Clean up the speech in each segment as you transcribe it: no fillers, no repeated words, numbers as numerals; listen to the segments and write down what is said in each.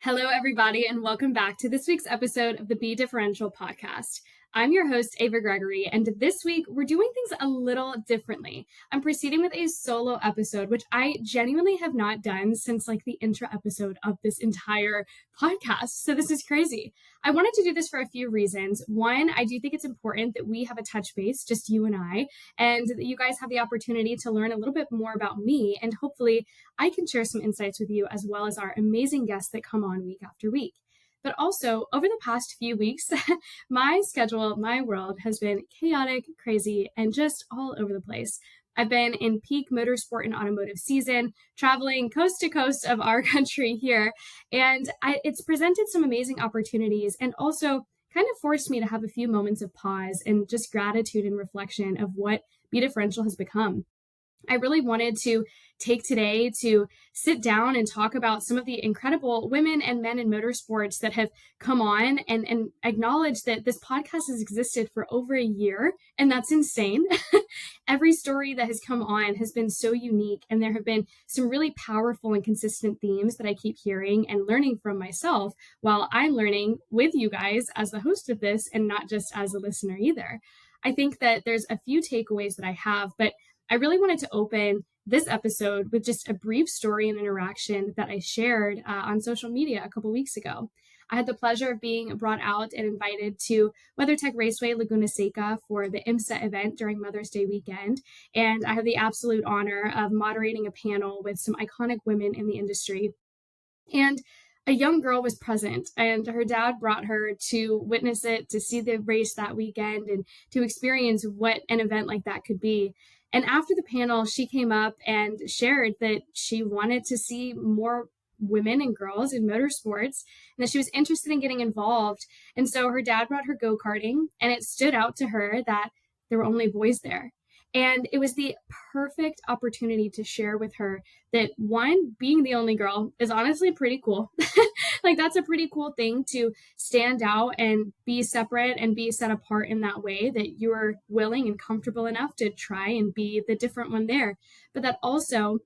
Hello, everybody, and welcome back to this week's episode of the BeDifferential Podcast. I'm your host, Eva Gregory, and this week we're doing things a little differently. I'm proceeding with a solo episode, which I genuinely have not done since the intro episode of this entire podcast. So this is crazy. I wanted to do this for a few reasons. One, I do think it's important that we have a touch base, just you and that you guys have the opportunity to learn a little bit more about me, and hopefully I can share some insights with you as well as our amazing guests that come on week after week. But also, over the past few weeks, my schedule, my world has been chaotic, crazy, and just all over the place. I've been in peak motorsport and automotive season, traveling coast to coast of our country here, and it's presented some amazing opportunities and also kind of forced me to have a few moments of pause and just gratitude and reflection of what BeDifferential has become. I really wanted to take today to sit down and talk about some of the incredible women and men in motorsports that have come on and acknowledge that this podcast has existed for over a year, and that's insane. Every story that has come on has been so unique, and there have been some really powerful and consistent themes that I keep hearing and learning from myself while I'm learning with you guys as the host of this and not just as a listener either. I think that there's a few takeaways that I have, but I really wanted to open this episode with just a brief story and interaction that I shared on social media a couple weeks ago. I had the pleasure of being brought out and invited to WeatherTech Raceway Laguna Seca for the IMSA event during Mother's Day weekend, and I had the absolute honor of moderating a panel with some iconic women in the industry. And a young girl was present, and her dad brought her to witness it, to see the race that weekend, and to experience what an event like that could be. And after the panel, she came up and shared that she wanted to see more women and girls in motorsports and that she was interested in getting involved. And so her dad brought her go-karting, and it stood out to her that there were only boys there. And it was the perfect opportunity to share with her that, one, being the only girl is honestly pretty cool. That's a pretty cool thing to stand out and be separate and be set apart in that way, that you're willing and comfortable enough to try and be the different one there. But that also,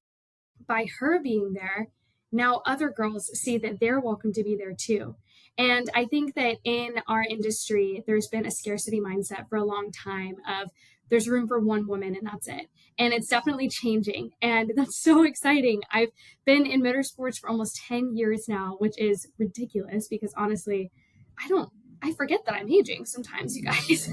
by her being there, now other girls see that they're welcome to be there too. And I think that in our industry, there's been a scarcity mindset for a long time of there's room for one woman and that's it. And it's definitely changing. And that's so exciting. I've been in motorsports for almost 10 years now, which is ridiculous because honestly, I forget that I'm aging sometimes, you guys.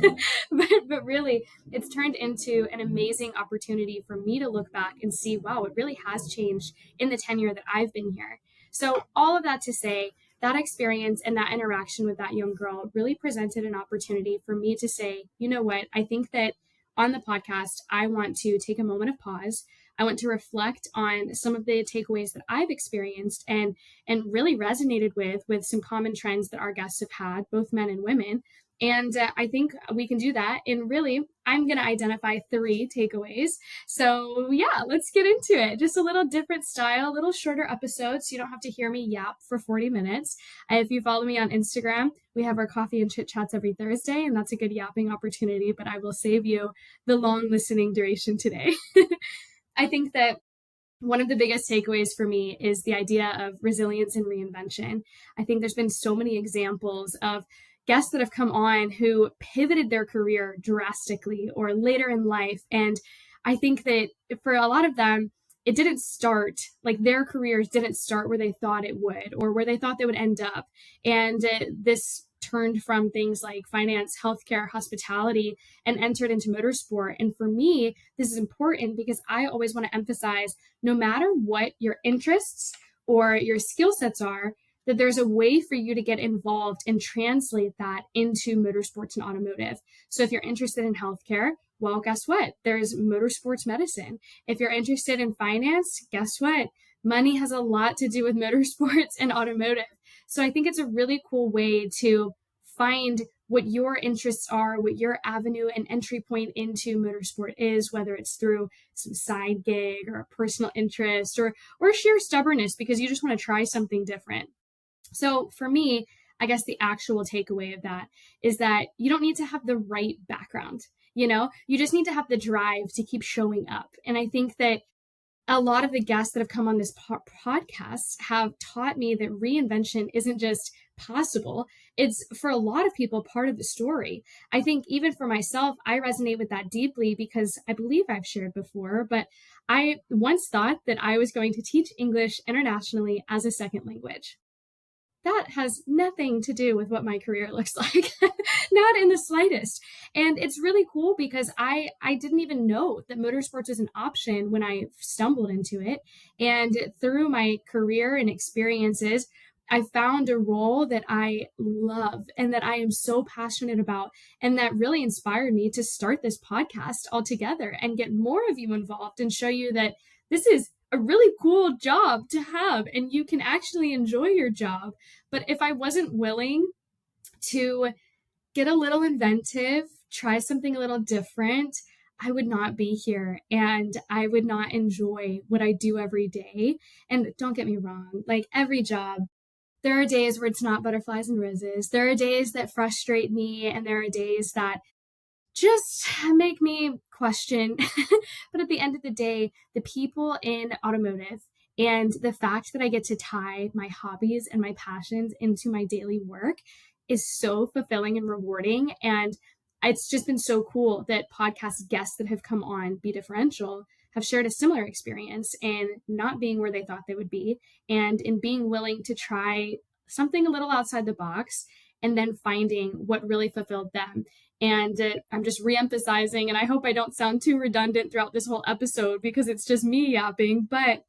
but really, it's turned into an amazing opportunity for me to look back and see, wow, it really has changed in the tenure that I've been here. So all of that to say, that experience and that interaction with that young girl really presented an opportunity for me to say, you know what, I think that on the podcast, I want to take a moment of pause. I want to reflect on some of the takeaways that I've experienced and really resonated with some common trends that our guests have had, both men and women. And I think we can do that. And really, I'm going to identify 3 takeaways. So yeah, let's get into it. Just a little different style, a little shorter episode, so you don't have to hear me yap for 40 minutes. If you follow me on Instagram, we have our coffee and chit chats every Thursday, and that's a good yapping opportunity, but I will save you the long listening duration today. I think that one of the biggest takeaways for me is the idea of resilience and reinvention. I think there's been so many examples of guests that have come on who pivoted their career drastically or later in life. And I think that for a lot of them, it didn't start, their careers didn't start where they thought it would or where they thought they would end up. And this turned from things like finance, healthcare, hospitality, and entered into motorsport. And for me, this is important because I always want to emphasize, no matter what your interests or your skill sets are, that there's a way for you to get involved and translate that into motorsports and automotive. So if you're interested in healthcare, well, guess what? There's motorsports medicine. If you're interested in finance, guess what? Money has a lot to do with motorsports and automotive. So I think it's a really cool way to find what your interests are, what your avenue and entry point into motorsport is, whether it's through some side gig or a personal interest or sheer stubbornness because you just want to try something different. So for me, I guess the actual takeaway of that is that you don't need to have the right background. You just need to have the drive to keep showing up. And I think that a lot of the guests that have come on this podcast have taught me that reinvention isn't just possible. It's, for a lot of people, part of the story. I think even for myself, I resonate with that deeply because I believe I've shared before, but I once thought that I was going to teach English internationally as a second language. That has nothing to do with what my career looks like. Not in the slightest. And it's really cool because I didn't even know that motorsports was an option when I stumbled into it. And through my career and experiences, I found a role that I love and that I am so passionate about, and that really inspired me to start this podcast altogether and get more of you involved and show you that this is a really cool job to have and you can actually enjoy your job. But if I wasn't willing to get a little inventive, try something a little different, I would not be here and I would not enjoy what I do every day. And don't get me wrong, like every job, there are days where it's not butterflies and roses. There are days that frustrate me, and there are days that just make me question. But at the end of the day, the people in automotive and the fact that I get to tie my hobbies and my passions into my daily work is so fulfilling and rewarding. And it's just been so cool that podcast guests that have come on Be Differential have shared a similar experience in not being where they thought they would be and in being willing to try something a little outside the box and then finding what really fulfilled them. And I'm just reemphasizing, and I hope I don't sound too redundant throughout this whole episode because it's just me yapping, but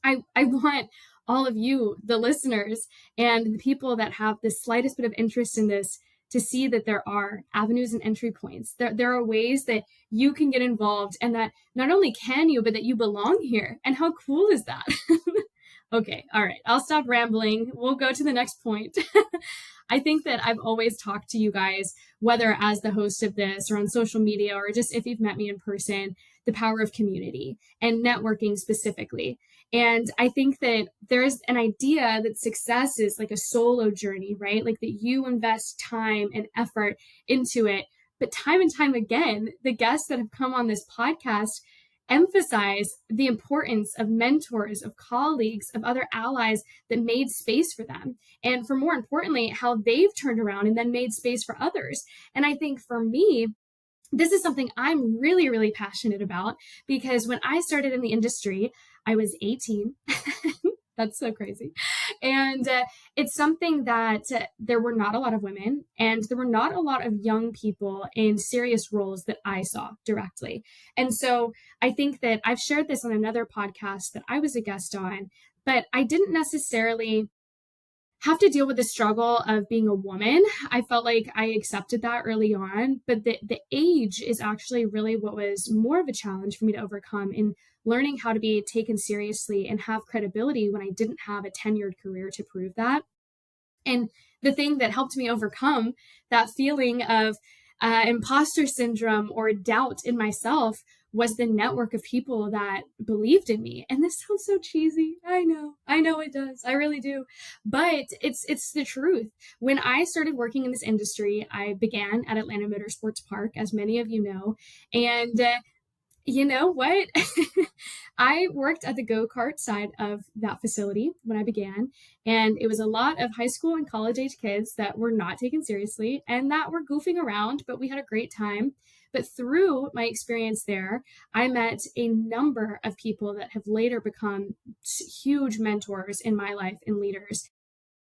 I want all of you, the listeners, and the people that have the slightest bit of interest in this to see that there are avenues and entry points. There are ways that you can get involved, and that not only can you, but that you belong here. And how cool is that? Okay, all right, I'll stop rambling. We'll go to the next point. I think that I've always talked to you guys, whether as the host of this or on social media, or just if you've met me in person, the power of community and networking specifically. And I think that there's an idea that success is like a solo journey, right? Like that you invest time and effort into it. But time and time again, the guests that have come on this podcast emphasize the importance of mentors, of colleagues, of other allies that made space for them. And for more importantly, how they've turned around and then made space for others. And I think for me, this is something I'm really, really passionate about because when I started in the industry, I was 18. That's so crazy. And it's something that there were not a lot of women and there were not a lot of young people in serious roles that I saw directly. And so I think that I've shared this on another podcast that I was a guest on, but I didn't necessarily have to deal with the struggle of being a woman. I felt like I accepted that early on, but the age is actually really what was more of a challenge for me to overcome in learning how to be taken seriously and have credibility when I didn't have a tenured career to prove that. And the thing that helped me overcome that feeling of imposter syndrome or doubt in myself was the network of people that believed in me. And this sounds so cheesy. I know it does. I really do. But it's the truth. When I started working in this industry, I began at Atlanta Motorsports Park, as many of you know. And you know what? I worked at the go-kart side of that facility when I began, and it was a lot of high school and college age kids that were not taken seriously and that were goofing around, but we had a great time. But through my experience there, I met a number of people that have later become huge mentors in my life and leaders.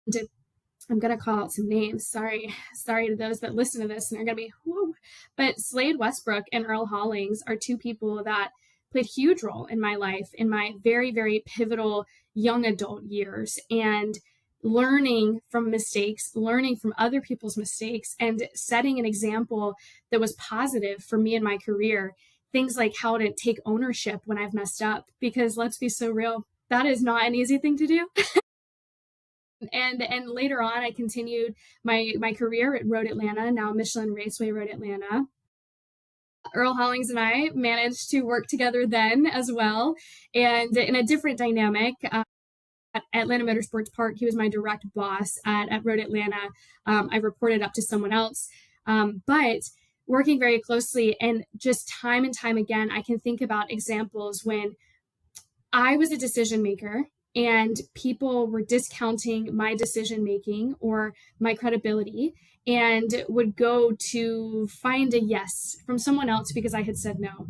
And I'm going to call out some names. Sorry to those that listen to this and are going to be, whoa. But Slade Westbrook and Earl Hollings are two people that played a huge role in my life in my very, very pivotal young adult years, and learning from mistakes, learning from other people's mistakes, and setting an example that was positive for me in my career. Things like how to take ownership when I've messed up, because let's be so real, that is not an easy thing to do. And later on, I continued my career at Road Atlanta, now Michelin Raceway Road Atlanta. Earl Hollings and I managed to work together then as well, and in a different dynamic. At Atlanta Motorsports Park, he was my direct boss. At Road Atlanta, I reported up to someone else, but working very closely, and just time and time again, I can think about examples when I was a decision maker and people were discounting my decision making or my credibility and would go to find a yes from someone else because I had said no.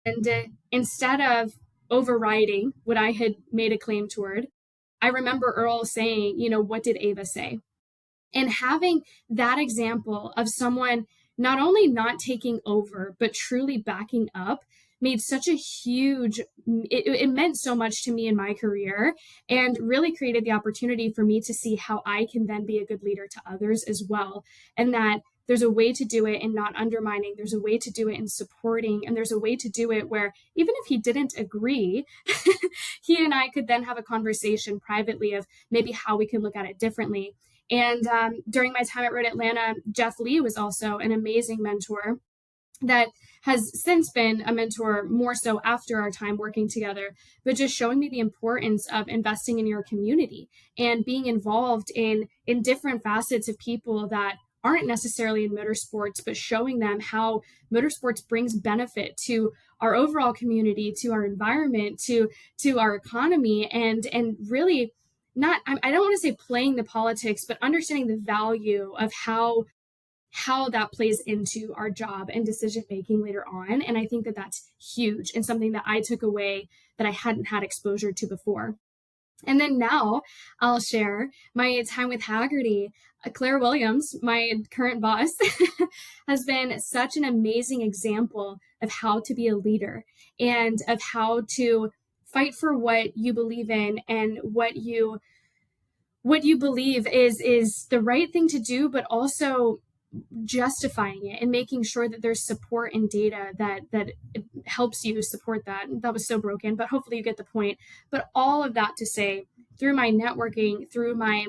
And instead of overriding what I had made a claim toward, I remember Earl saying, what did Ava say? And having that example of someone not only not taking over, but truly backing up made such a huge, it meant so much to me in my career and really created the opportunity for me to see how I can then be a good leader to others as well. And that there's a way to do it in not undermining, there's a way to do it in supporting, and there's a way to do it where even if he didn't agree, he and I could then have a conversation privately of maybe how we can look at it differently. And during my time at Road Atlanta, Jeff Lee was also an amazing mentor that has since been a mentor more so after our time working together, but just showing me the importance of investing in your community and being involved in different facets of people that aren't necessarily in motorsports, but showing them how motorsports brings benefit to our overall community, to our environment, to our economy, and really not, I don't want to say playing the politics, but understanding the value of how that plays into our job and decision making later on. And I think that that's huge and something that I took away that I hadn't had exposure to before. And then now I'll share my time with Haggerty. Claire Williams, my current boss, has been such an amazing example of how to be a leader and of how to fight for what you believe in and what you believe is the right thing to do, but also justifying it and making sure that there's support and data that helps you support that. That was so broken, but hopefully you get the point. But all of that to say, through my networking, through my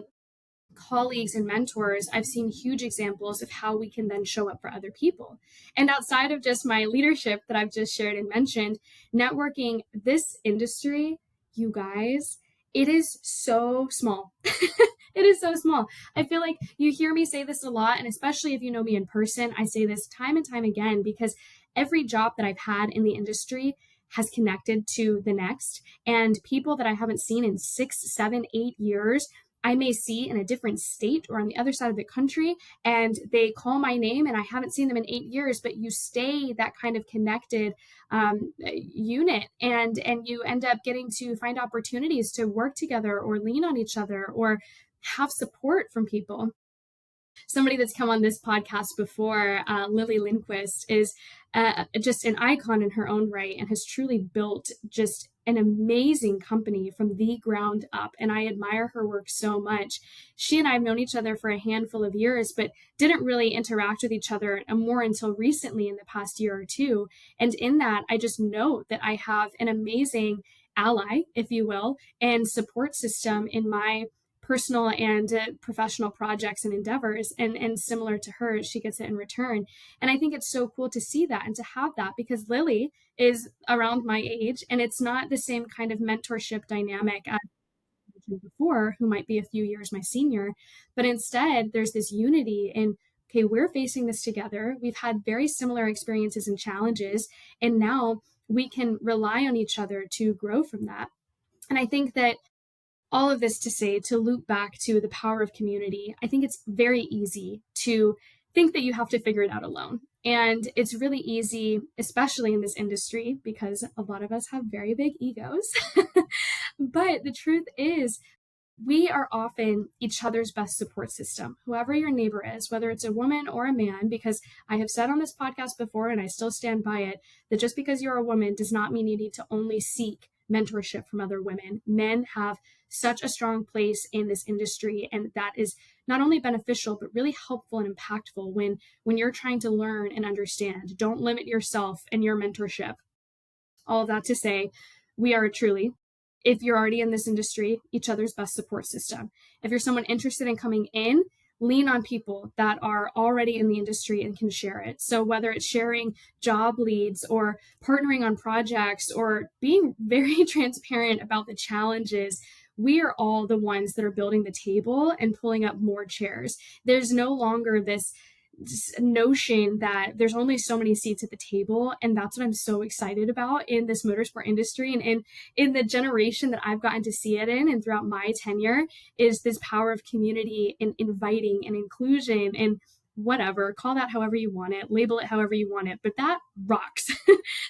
colleagues and mentors, I've seen huge examples of how we can then show up for other people. And outside of just my leadership that I've just shared and mentioned, networking, this industry, you guys, it is so small. It is so small. I feel like you hear me say this a lot, and especially if you know me in person, I say this time and time again, because every job that I've had in the industry has connected to the next. And people that I haven't seen in 6, 7, 8 years, I may see in a different state or on the other side of the country, and they call my name and I haven't seen them in 8 years, but you stay that kind of connected unit, and you end up getting to find opportunities to work together or lean on each other or have support from people. Somebody that's come on this podcast before, Lily Lindquist, is just an icon in her own right and has truly built just an amazing company from the ground up. And I admire her work so much. She and I have known each other for a handful of years, but didn't really interact with each other more until recently in the past year or two. And in that, I just know that I have an amazing ally, if you will, and support system in my personal and professional projects and endeavors, and similar to her, she gets it in return. And I think it's so cool to see that and to have that, because Lily is around my age, and it's not the same kind of mentorship dynamic as before, who might be a few years my senior, but instead there's this unity in, okay, we're facing this together, we've had very similar experiences and challenges, and now we can rely on each other to grow from that. And I think that all of this to say, to loop back to the power of community, I think it's very easy to think that you have to figure it out alone. And it's really easy, especially in this industry, because a lot of us have very big egos. But the truth is, we are often each other's best support system, whoever your neighbor is, whether it's a woman or a man, because I have said on this podcast before, and I still stand by it, that just because you're a woman does not mean you need to only seek mentorship from other women. Men have such a strong place in this industry, and that is not only beneficial, but really helpful and impactful when you're trying to learn and understand. Don't limit yourself and your mentorship. All of that to say, we are truly, if you're already in this industry, each other's best support system. If you're someone interested in coming in, lean on people that are already in the industry and can share it. So whether it's sharing job leads or partnering on projects or being very transparent about the challenges, we are all the ones that are building the table and pulling up more chairs. There's no longer this notion that there's only so many seats at the table. And that's what I'm so excited about in this motorsport industry, and in the generation that I've gotten to see it in and throughout my tenure, is this power of community and inviting and inclusion and whatever, call that however you want it, label it however you want it, but that rocks.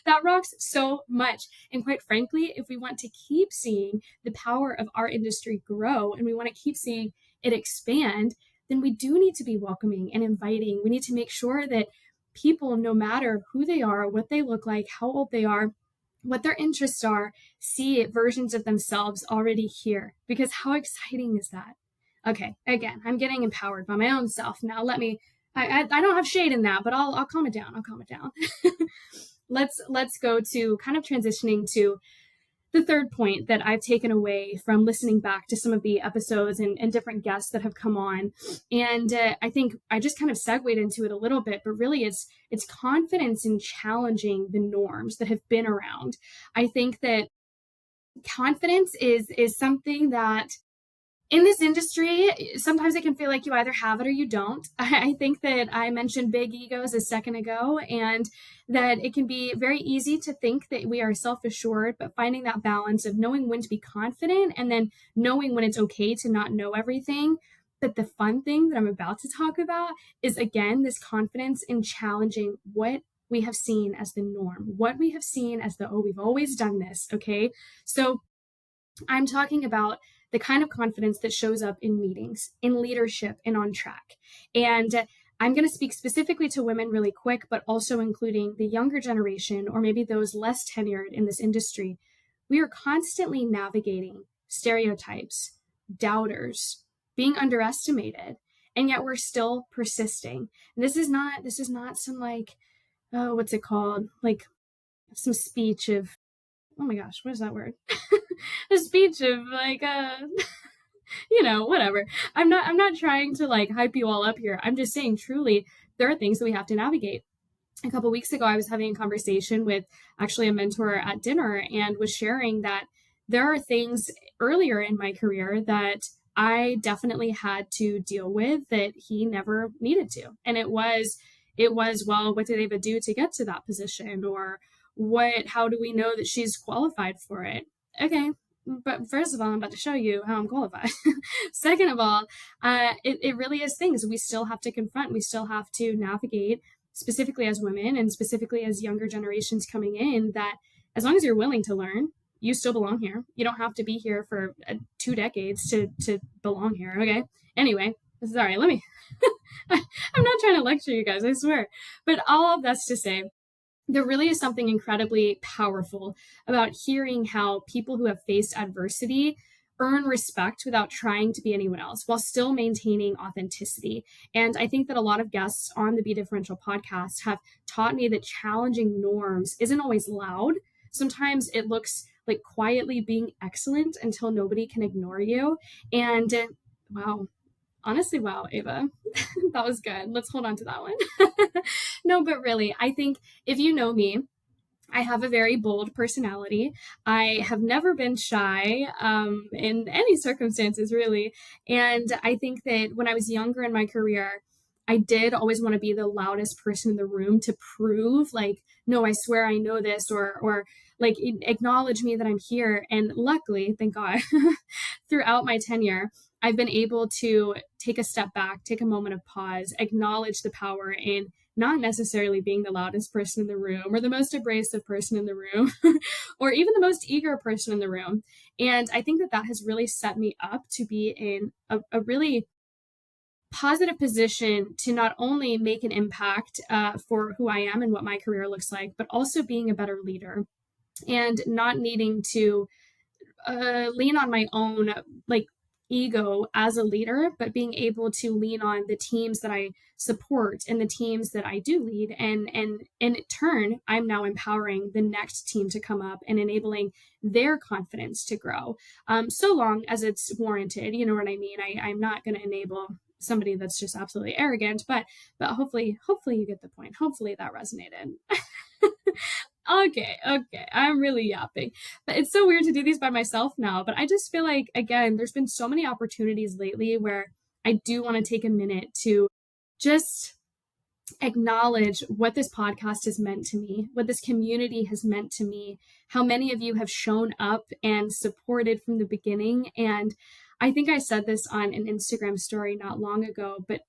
That rocks so much. And quite frankly, if we want to keep seeing the power of our industry grow and we want to keep seeing it expand, then we do need to be welcoming and inviting. We need to make sure that people, no matter who they are, what they look like, how old they are, what their interests are, see versions of themselves already here. Because how exciting is that? Okay, again, I'm getting empowered by my own self. Now I don't have shade in that, but I'll calm it down. I'll calm it down. Let's go to kind of transitioning to the third point that I've taken away from listening back to some of the episodes and different guests that have come on. And I think I just kind of segued into it a little bit, but really it's confidence in challenging the norms that have been around. I think that confidence is something that in this industry, sometimes it can feel like you either have it or you don't. I think that I mentioned big egos a second ago, and that it can be very easy to think that we are self-assured, but finding that balance of knowing when to be confident and then knowing when it's okay to not know everything. But the fun thing that I'm about to talk about is, again, this confidence in challenging what we have seen as the norm, what we have seen as we've always done this, okay? So I'm talking about the kind of confidence that shows up in meetings, in leadership, and on track. And I'm going to speak specifically to women really quick, but also including the younger generation, or maybe those less tenured in this industry. We are constantly navigating stereotypes, doubters, being underestimated, and yet we're still persisting. And this is not some what's it called? Like some speech of, oh my gosh, what is that word? A speech of whatever. I'm not trying to hype you all up here. I'm just saying, truly, there are things that we have to navigate. A couple of weeks ago, I was having a conversation with actually a mentor at dinner and was sharing that there are things earlier in my career that I definitely had to deal with that he never needed to. And it was, well, what did Eva do to get to that position? Or how do we know that she's qualified for it? Okay, but first of all, I'm about to show you how I'm qualified. Second of all, it really is things we still have to confront. We still have to navigate, specifically as women and specifically as younger generations coming in, that as long as you're willing to learn, you still belong here. You don't have to be here for 2 decades to belong here, okay? Anyway, sorry, let me... I'm not trying to lecture you guys, I swear. But all of that's to say, there really is something incredibly powerful about hearing how people who have faced adversity earn respect without trying to be anyone else while still maintaining authenticity. And I think that a lot of guests on the BeDifferential podcast have taught me that challenging norms isn't always loud. Sometimes it looks like quietly being excellent until nobody can ignore you. And wow. Honestly, wow, Eva, that was good. Let's hold on to that one. No, but really, I think if you know me, I have a very bold personality. I have never been shy in any circumstances, really. And I think that when I was younger in my career, I did always want to be the loudest person in the room to prove, no, I swear I know this, or acknowledge me that I'm here. And luckily, thank God, throughout my tenure, I've been able to take a step back, take a moment of pause, acknowledge the power in not necessarily being the loudest person in the room or the most abrasive person in the room or even the most eager person in the room. And I think that has really set me up to be in a really positive position to not only make an impact for who I am and what my career looks like, but also being a better leader and not needing to lean on my own ego as a leader, but being able to lean on the teams that I support and the teams that I do lead. And in turn, I'm now empowering the next team to come up and enabling their confidence to grow. So long as it's warranted, you know what I mean? I'm not going to enable somebody that's just absolutely arrogant, but hopefully you get the point. Hopefully that resonated. Okay, I'm really yapping. But it's so weird to do these by myself now, but I just feel like, again, there's been so many opportunities lately where I do want to take a minute to just acknowledge what this podcast has meant to me, what this community has meant to me, how many of you have shown up and supported from the beginning. And I think I said this on an Instagram story not long ago, but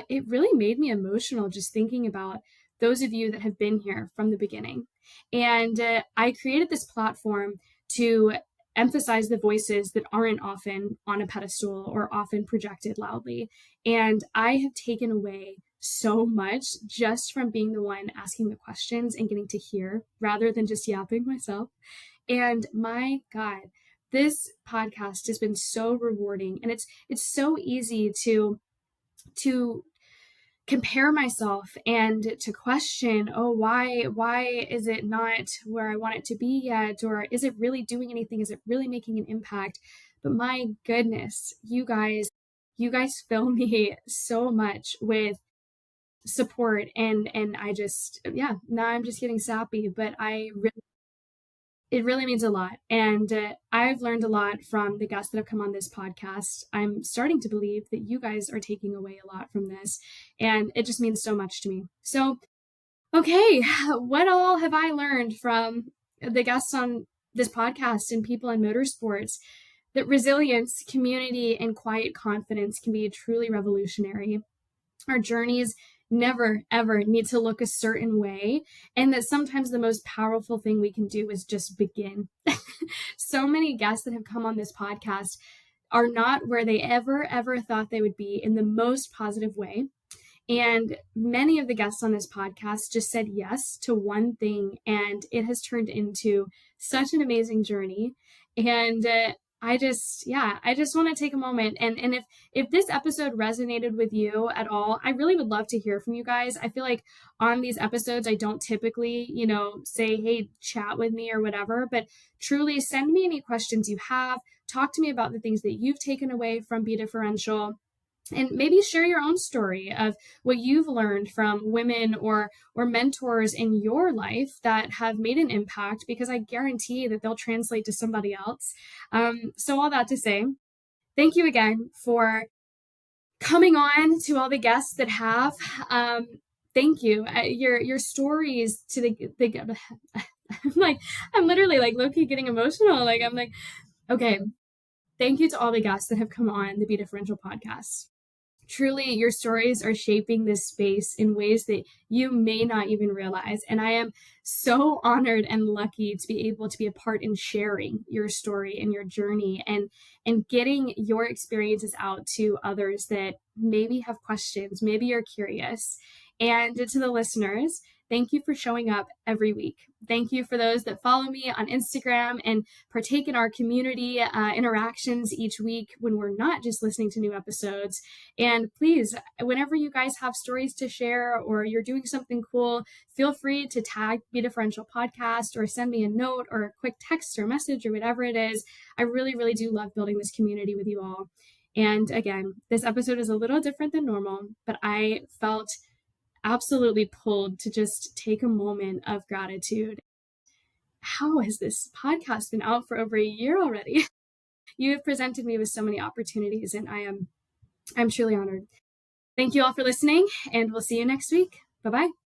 it really made me emotional just thinking about those of you that have been here from the beginning. And I created this platform to emphasize the voices that aren't often on a pedestal or often projected loudly. And I have taken away so much just from being the one asking the questions and getting to hear rather than just yapping myself. And my God, this podcast has been so rewarding, and it's so easy to compare myself and to question, oh, why is it not where I want it to be yet? Or is it really doing anything? Is it really making an impact? But my goodness, you guys fill me so much with support, and I just, yeah, now I'm just getting sappy, but it really means a lot. And I've learned a lot from the guests that have come on this podcast. I'm starting to believe that you guys are taking away a lot from this, and it just means so much to me. So, okay, what all have I learned from the guests on this podcast and people in motorsports? That resilience, community, and quiet confidence can be truly revolutionary. Our journeys never, ever need to look a certain way, and that sometimes the most powerful thing we can do is just begin. So many guests that have come on this podcast are not where they ever thought they would be in the most positive way. And many of the guests on this podcast just said yes to one thing, and it has turned into such an amazing journey. And I just want to take a moment, and if this episode resonated with you at all, I really would love to hear from you guys. I feel like on these episodes, I don't typically, say, hey, chat with me or whatever, but truly send me any questions you have. Talk to me about the things that you've taken away from BeDifferential. And maybe share your own story of what you've learned from women or mentors in your life that have made an impact, because I guarantee that they'll translate to somebody else. So all that to say, thank you again for coming on, to all the guests that have. Thank you. Your stories to the I'm literally like low-key getting emotional. Like I'm like, okay, thank you to all the guests that have come on the BeDifferential podcast. Truly, your stories are shaping this space in ways that you may not even realize. And I am so honored and lucky to be able to be a part in sharing your story and your journey, and getting your experiences out to others that maybe have questions, maybe you're curious. And to the listeners, thank you for showing up every week. Thank you for those that follow me on Instagram and partake in our community interactions each week when we're not just listening to new episodes. And please, whenever you guys have stories to share or you're doing something cool, feel free to tag BeDifferential Podcast or send me a note or a quick text or message or whatever it is. I really do love building this community with you all. And again, this episode is a little different than normal, but I felt absolutely pulled to just take a moment of gratitude. How has this podcast been out for over a year already? You have presented me with so many opportunities, and I'm truly honored. Thank you all for listening, and we'll see you next week. Bye-bye.